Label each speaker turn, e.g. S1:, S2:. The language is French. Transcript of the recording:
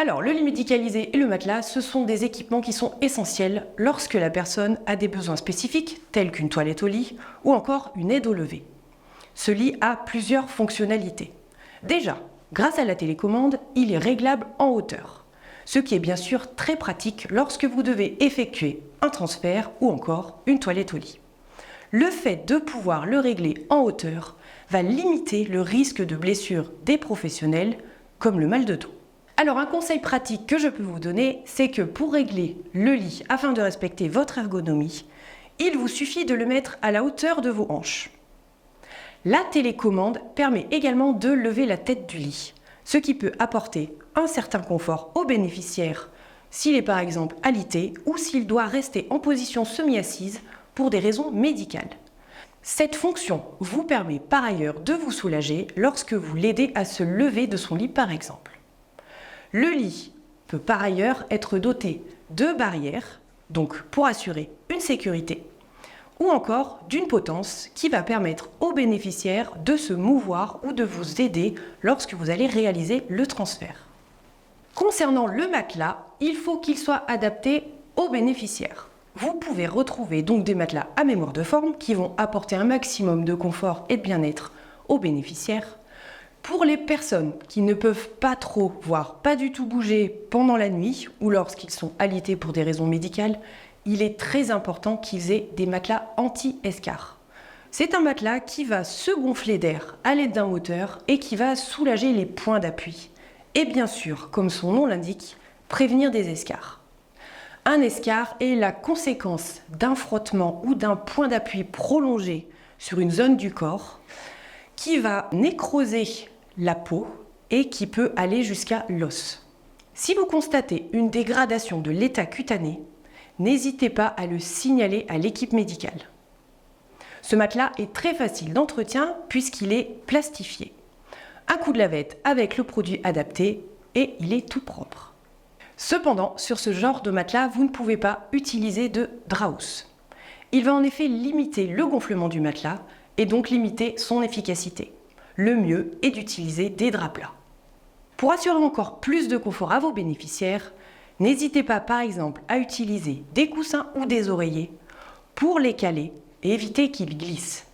S1: Alors, le lit médicalisé et le matelas, ce sont des équipements qui sont essentiels lorsque la personne a des besoins spécifiques, tels qu'une toilette au lit ou encore une aide au lever. Ce lit a plusieurs fonctionnalités. Déjà, grâce à la télécommande, il est réglable en hauteur, ce qui est bien sûr très pratique lorsque vous devez effectuer un transfert ou encore une toilette au lit. Le fait de pouvoir le régler en hauteur va limiter le risque de blessure des professionnels comme le mal de dos. Alors un conseil pratique que je peux vous donner, c'est que pour régler le lit afin de respecter votre ergonomie, il vous suffit de le mettre à la hauteur de vos hanches. La télécommande permet également de lever la tête du lit, ce qui peut apporter un certain confort au bénéficiaire s'il est par exemple alité ou s'il doit rester en position semi-assise pour des raisons médicales. Cette fonction vous permet par ailleurs de vous soulager lorsque vous l'aidez à se lever de son lit par exemple. Le lit peut par ailleurs être doté de barrières, donc pour assurer une sécurité, ou encore d'une potence qui va permettre aux bénéficiaires de se mouvoir ou de vous aider lorsque vous allez réaliser le transfert. Concernant le matelas, il faut qu'il soit adapté aux bénéficiaires. Vous pouvez retrouver donc des matelas à mémoire de forme qui vont apporter un maximum de confort et de bien-être aux bénéficiaires. Pour les personnes qui ne peuvent pas trop, voire pas du tout bouger pendant la nuit ou lorsqu'ils sont alités pour des raisons médicales, il est très important qu'ils aient des matelas anti-escarres. C'est un matelas qui va se gonfler d'air à l'aide d'un moteur et qui va soulager les points d'appui. Et bien sûr, comme son nom l'indique, prévenir des escarres. Un escarre est la conséquence d'un frottement ou d'un point d'appui prolongé sur une zone du corps qui va nécroser la peau et qui peut aller jusqu'à l'os. Si vous constatez une dégradation de l'état cutané, n'hésitez pas à le signaler à l'équipe médicale. Ce matelas est très facile d'entretien puisqu'il est plastifié. Un coup de lavette avec le produit adapté et il est tout propre. Cependant, sur ce genre de matelas, vous ne pouvez pas utiliser de Draus. Il va en effet limiter le gonflement du matelas et donc limiter son efficacité. Le mieux est d'utiliser des draps plats. Pour assurer encore plus de confort à vos bénéficiaires, n'hésitez pas par exemple à utiliser des coussins ou des oreillers pour les caler et éviter qu'ils glissent.